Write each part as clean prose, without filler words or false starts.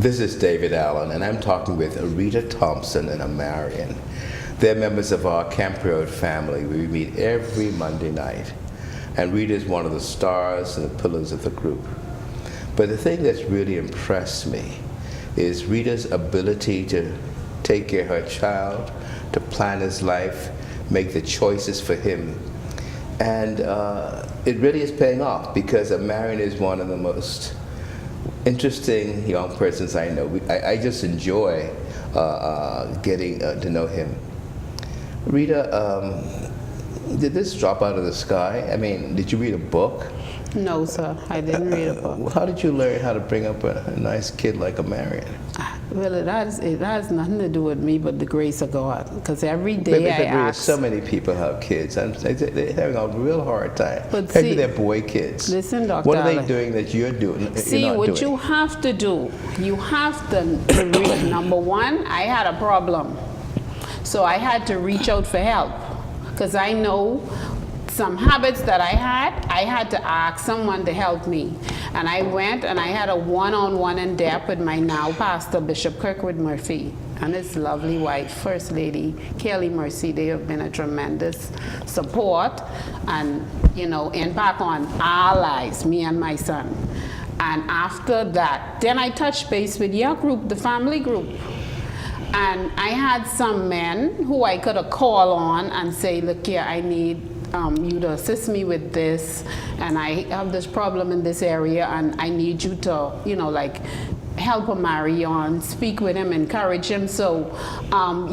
This is David Allen, and I'm talking with Rita Thompson and Amari. They're members of our Camp Road family. We meet every Monday night. And Rita is one of the stars and the pillars of the group. But the thing that's really impressed me is Rita's ability to take care of her child, to plan his life, make the choices for him. And it really is paying off, because Amari is one of the most interesting young persons I know. I just enjoy getting to know him. Rita, did this drop out of the sky? I mean, did you read a book? No, sir, I didn't read a book. How did you learn how to bring up a nice kid like Amari? Well, it has nothing to do with me but the grace of God. Because every day I ask... So many people have kids, and they're having a real hard time. But maybe they're boy kids. Listen, Dr. What are Allen, they doing that you're doing? See, what you have to do, you have to read. Number one, I had a problem. So I had to reach out for help. Because I know some habits that I had to ask someone to help me. And I went and I had a one-on-one in depth with my now pastor, Bishop Kirkwood Murphy, and his lovely wife, First Lady Kelly Mercy. They have been a tremendous support and, you know, impact on our lives, me and my son. And after that, then I touched base with your group, the family group. And I had some men who I could have called on and say, look here, I need you to assist me with this, and I have this problem in this area, and I need you to, you know, like, help Amari on, speak with him, encourage him. So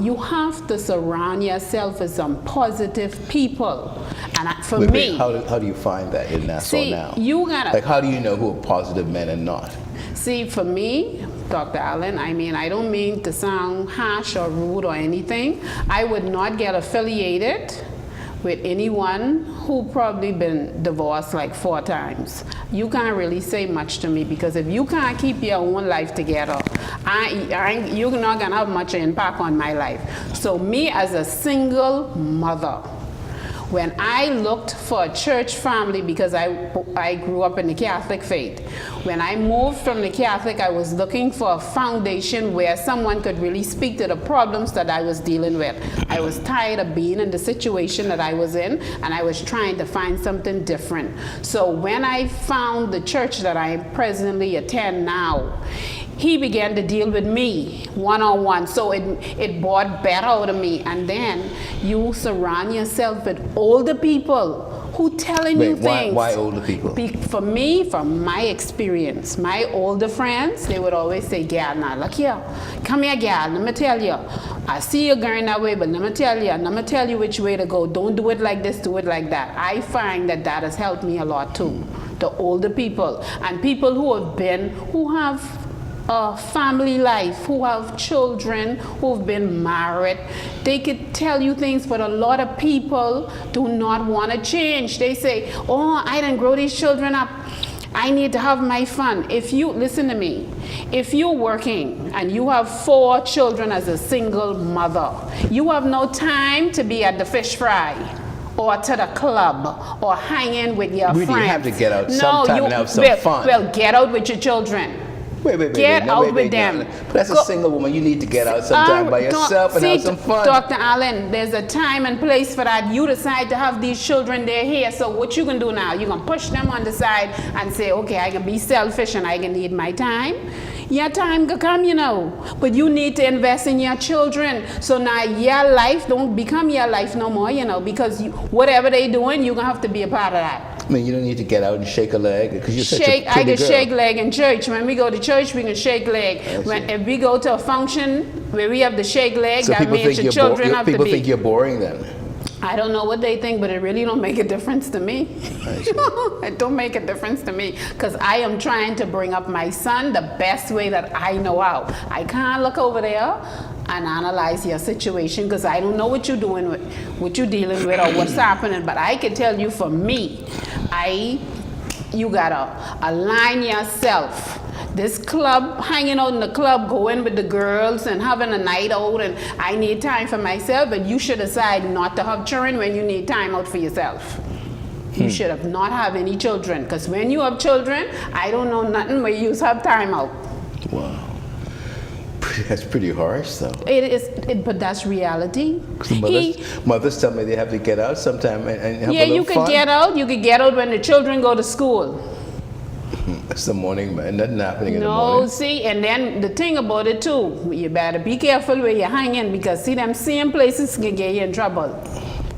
you have to surround yourself with some positive people. And for me... How do you find that in Nassau now? You gotta... Like, how do you know who are positive men and not? See, for me, Dr. Allen, I mean, I don't mean to sound harsh or rude or anything. I would not get affiliated with anyone who probably been divorced like 4 times. You can't really say much to me, because if you can't keep your own life together, you're not gonna have much impact on my life. So me as a single mother, when I looked for a church family, because I grew up in the Catholic faith, when I moved from the Catholic, I was looking for a foundation where someone could really speak to the problems that I was dealing with. I was tired of being in the situation that I was in, and I was trying to find something different. So when I found the church that I presently attend now, he began to deal with me one-on-one, so it brought better out of me. And then you surround yourself with older people who telling you things. Why older people? For me, from my experience, my older friends, they would always say, "Gal, now look here, come here, gal. Let me tell you. I see you going that way, but let me tell you which way to go. Don't do it like this, do it like that." I find that has helped me a lot too. The older people and people who have a family life, who have children, who've been married, they could tell you things, but a lot of people do not want to change. They say, "Oh, I didn't grow these children up. I need to have my fun." If you, listen to me, if you're working and you have 4 children as a single mother, you have no time to be at the fish fry or to the club or hanging with your friends. You have to get out sometime and have some fun. Well, get out with your children. Get out with them. But that's a single woman. You need to get out sometime by yourself and have some fun. Dr. Allen, there's a time and place for that. You decide to have these children, they're here. So what you can do now? You're going to push them on the side and say, okay, I can be selfish and I can need my time. Your time can come, you know. But you need to invest in your children. So now your life don't become your life no more, you know, because whatever they're doing, you're going to have to be a part of that. I mean, you don't need to get out and shake a leg, because you're such a pretty girl. I can shake leg in church. When we go to church, we can shake leg. If we go to a function where we have to shake leg, that means your children have to be. People think you're boring then. I don't know what they think, but it really don't make a difference to me. It don't make a difference to me, because I am trying to bring up my son the best way that I know how. I can't look over there and analyze your situation, because I don't know what you're doing with, what you're dealing with, or what's happening. But I can tell you, for me, you gotta align yourself. This club, hanging out in the club, going with the girls and having a night out, and I need time for myself, but you should decide not to have children when you need time out for yourself. You should have not have any children, because when you have children, I don't know nothing where you have time out. Wow. That's pretty harsh, though. It is, but that's reality. Mothers tell me they have to get out sometime and have a little you could fun. get out. You could get out when the children go to school. It's the morning, man. Nothing happening in the No, morning. see, and then the thing about it too, you better be careful where you're hanging, because see, them same places can get you in trouble.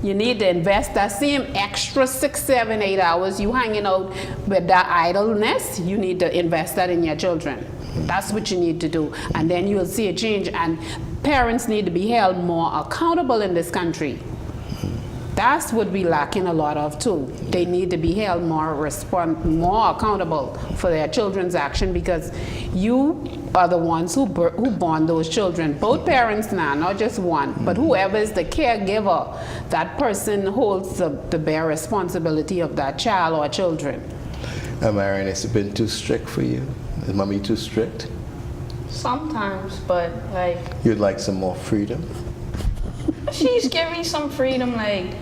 You need to invest that same extra 6, 7, 8 hours you hanging out with that idleness. You need to invest that in your children. That's what you need to do, and then you'll see a change. And parents need to be held more accountable in this country. That's what we lacking a lot of too. They need to be held more accountable for their children's action, because you are the ones who born those children. Both parents now, not just one, but whoever is the caregiver, that person holds the bare responsibility of that child or children. Marion, has it been too strict for you? Is mommy too strict? Sometimes, but like You'd like some more freedom? she's giving me some freedom, like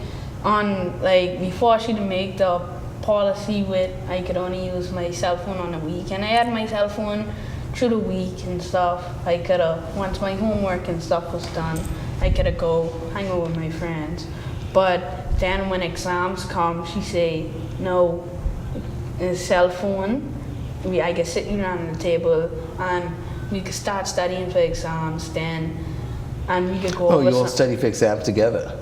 before she'd make the policy with I could only use my cell phone on the weekend. I had my cell phone through the week and stuff. I could have, once my homework and stuff was done, I could have go hang out with my friends. But then when exams come, she say no, a cell phone. I could sit around the table and we could start studying for exams then, and we could go Oh, over you all study for exams together?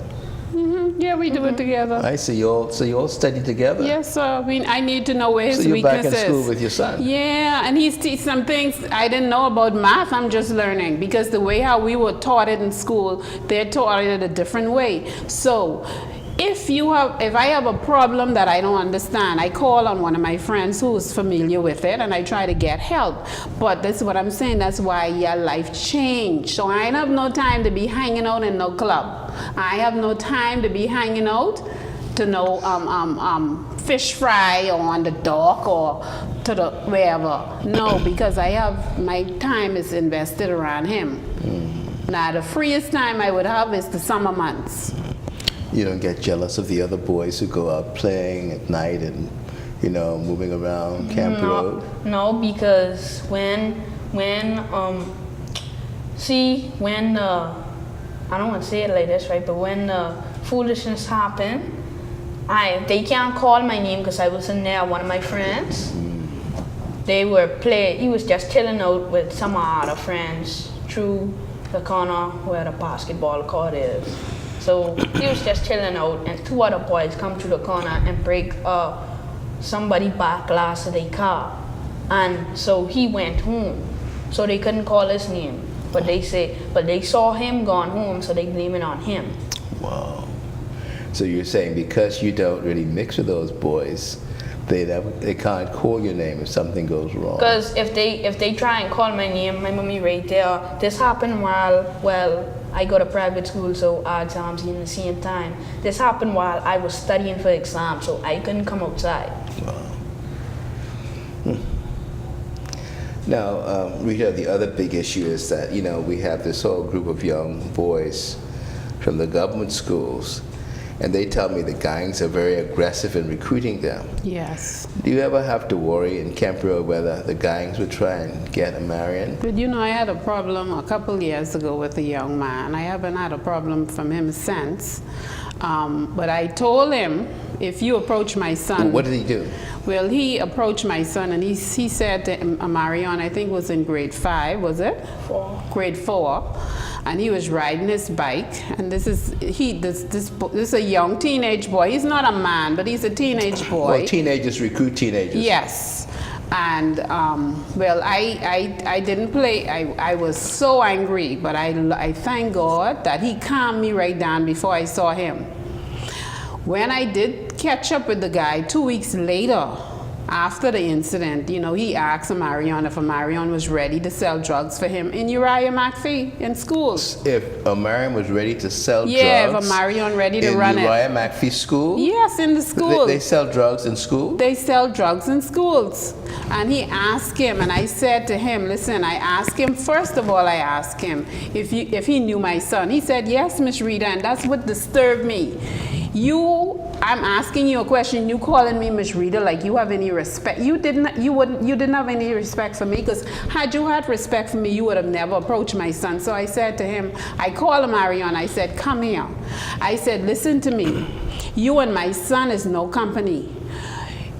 Yeah, we do it together. I see. You all study together? Yes, sir. I need to know where his So you're back weakness in school is. with your son? Yeah, and he's teach some things I didn't know about math. I'm just learning, because the way how we were taught it in school, they're taught it a different way. So if I have a problem that I don't understand, I call on one of my friends who's familiar with it, and I try to get help. But that's what I'm saying. That's why your life changed. So I have no time to be hanging out in no club. I have no time to be hanging out to no fish fry or on the dock or to the wherever. No, because my time is invested around him. Now the freest time I would have is the summer months. You don't get jealous of the other boys who go out playing at night and, moving around Camp Road? No, because when I don't want to say it like this, right? But when foolishness happened, they can't call my name because I was in there. One of my friends, he was just chilling out with some other friends through the corner where the basketball court is. So he was just chilling out, and 2 other boys come to the corner and break somebody back glass of their car. And so he went home. So they couldn't call his name. But they saw him gone home, so they blame it on him. Wow. So you're saying because you don't really mix with those boys, they can't call your name if something goes wrong? Because if they try and call my name, my mommy right there, this happened while I go to private school, so our exams in the same time. This happened while I was studying for exams, so I couldn't come outside. Wow. Now, Rita, the other big issue is that, we have this whole group of young boys from the government schools, and they tell me the gangs are very aggressive in recruiting them. Yes. Do you ever have to worry in Camp Road whether the gangs would try and get Marion? But I had a problem a couple years ago with a young man. I haven't had a problem from him since. But I told him, if you approach my son... What did he do? Well, he approached my son, and he said to Marion, I think it was in grade 5, was it? 4. Grade 4. And he was riding his bike, and this is a young teenage boy. He's not a man, but he's a teenage boy. Well, teenagers recruit teenagers. Yes. And I didn't play. I was so angry, but I thank God that he calmed me right down before I saw him. When I did catch up with the guy 2 weeks later, after the incident, he asked Marion if Marion was ready to sell drugs for him in Uriah McPhee in school. If Marion was ready to sell drugs? Yeah, if Marion ready to run it. In Uriah McPhee school? Yes, in the school. They sell drugs in school? They sell drugs in schools. And he asked him, and I said to him, listen, first of all, I asked him if he knew my son. He said, yes, Miss Rita, and that's what disturbed me. You I'm asking you a question. You calling me Miss Rita like you have any respect? You didn't have any respect for me, because had you had respect for me, you would have never approached my son. So I said to him, I called Marion. I said, come here. I said, listen to me. You and my son is no company.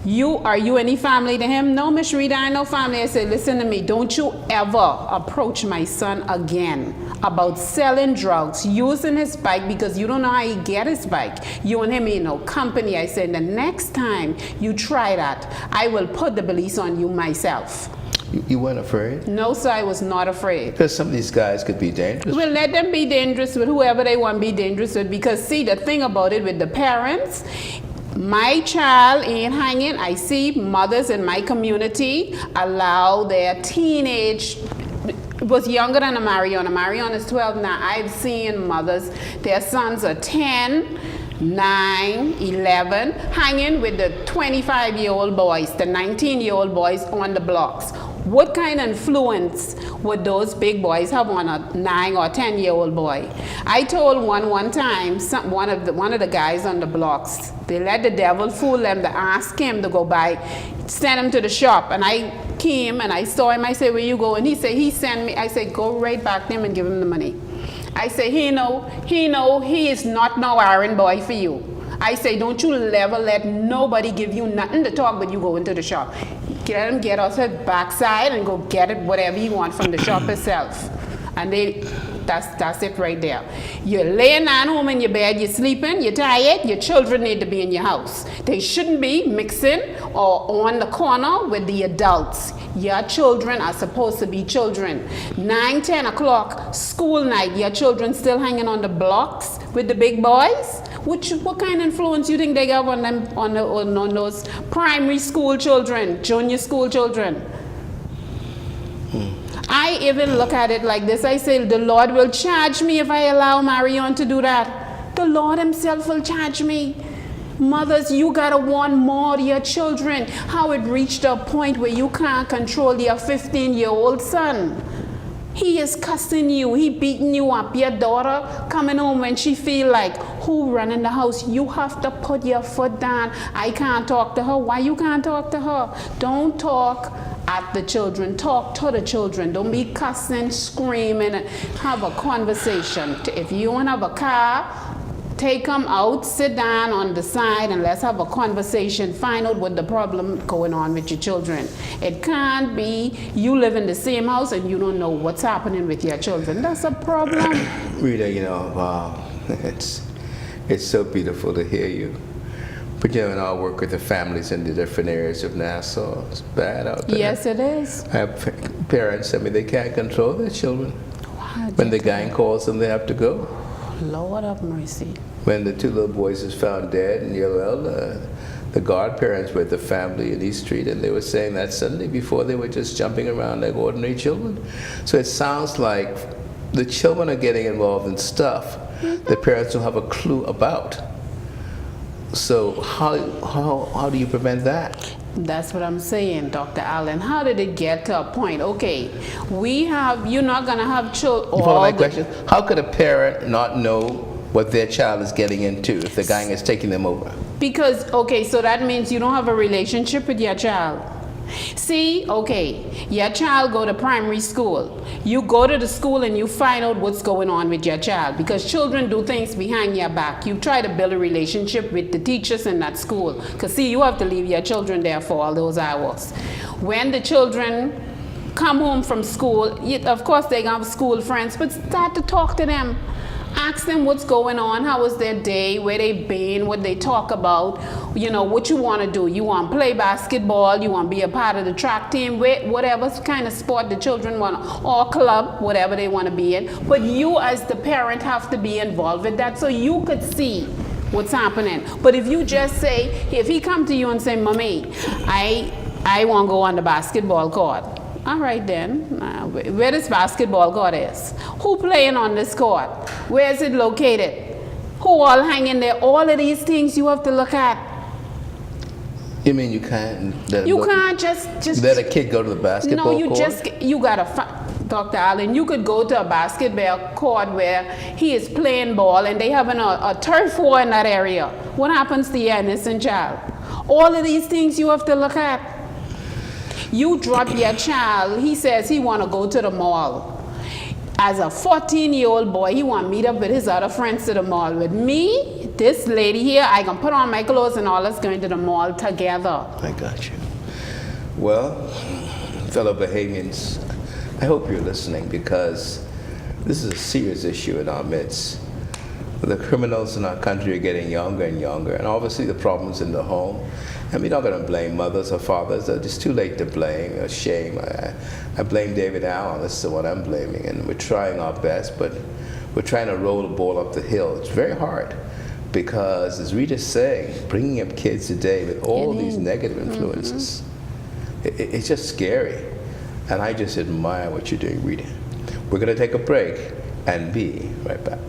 Are you any family to him? No, Miss Rita, I no family. I said, listen to me. Don't you ever approach my son again about selling drugs, using his bike, because you don't know how he get his bike. You and him ain't no company. I said, the next time you try that, I will put the police on you myself. You weren't afraid? No, sir, I was not afraid. Because some of these guys could be dangerous. Well, let them be dangerous with whoever they want to be dangerous with, because see, the thing about it with the parents, my child ain't hanging. I see mothers in my community allow their teenage, was younger than Amarion. Amarion is 12 now. I've seen mothers, their sons are 10, 9, 11, hanging with the 25-year-old boys, the 19-year-old boys on the blocks. What kind of influence would those big boys have on a 9 or 10-year-old boy? I told one time, one of the guys on the blocks, they let the devil fool them to ask him to go by, send him to the shop. And I came and I saw him. I said, where you go? And he said, he sent me. I said, go right back to him and give him the money. I say, he is not no errand boy for you. I say, don't you ever let nobody give you nothing to talk but you go into the shop. Let him get off his backside and go get it, whatever you want from the shop itself. And that's it right there. You're laying down home in your bed, you're sleeping, you're tired, your children need to be in your house. They shouldn't be mixing or on the corner with the adults. Your children are supposed to be children. 9, 10 o'clock, school night, your children still hanging on the blocks with the big boys? What kind of influence you think they got on them, on those primary school children, junior school children? I even look at it like this. I say, the Lord will charge me if I allow Marion to do that. The Lord himself will charge me. Mothers, you gotta want more of your children. How it reached a point where you can't control your 15-year-old son. He is cussing you, he beating you up. Your daughter coming home when she feel like, who running the house? You have to put your foot down. I can't talk to her. Why you can't talk to her? Don't talk at the children, talk to the children. Don't be cussing, screaming, and have a conversation. If you want to have a car, take them out, sit down on the side, and let's have a conversation. Find out what the problem going on with your children. It can't be you live in the same house and you don't know what's happening with your children. That's a problem. Rita, wow, it's so beautiful to hear you. But in our work with the families in the different areas of Nassau, it's bad out there. Yes, it is. I have parents tell me they can't control their children. When the gang calls them, they have to go. Lord have mercy. When the 2 little boys was found dead in Yellowell, the godparents were at the family in East Street, and they were saying that Sunday before they were just jumping around like ordinary children. So it sounds like the children are getting involved in stuff the parents don't have a clue about. So how do you prevent that? That's what I'm saying, Dr. Allen. How did it get to a point? Okay, you're not going to have children. You follow my question? How could a parent not know what their child is getting into if the gang is taking them over? Because, okay, so that means you don't have a relationship with your child. See, okay, your child go to primary school. You go to the school and you find out what's going on with your child, because children do things behind your back. You try to build a relationship with the teachers in that school, because see, you have to leave your children there for all those hours. When the children come home from school, of course they have school friends, but start to talk to them. Ask them what's going on, how was their day, where they been, what they talk about, what you want to do. You want to play basketball, you want to be a part of the track team, whatever kind of sport the children want, or club, whatever they want to be in. But you as the parent have to be involved with that so you could see what's happening. But if you just say, if he come to you and say, Mommy, I want to go on the basketball court. All right then, where this basketball court is? Who playing on this court? Where is it located? Who all hanging there? All of these things you have to look at. You mean you can't? You can't just let a kid go to the basketball court? No, you gotta Dr. Allen, you could go to a basketball court where he is playing ball and they having a turf war in that area. What happens to your innocent child? All of these things you have to look at. You drop your child, he says he want to go to the mall. As a 14-year-old boy, he want to meet up with his other friends to the mall. With me, this lady here, I can put on my clothes and all us going to the mall together. I got you. Well, fellow Bahamians, I hope you're listening, because this is a serious issue in our midst. The criminals in our country are getting younger and younger, and obviously the problems in the home. And we're not going to blame mothers or fathers. It's too late to blame or shame. I blame David Allen. This is the one I'm blaming. And we're trying our best, but we're trying to roll the ball up the hill. It's very hard because, as Rita's saying, bringing up kids today with all these negative influences, it's just scary. And I just admire what you're doing, Rita. We're going to take a break and be right back.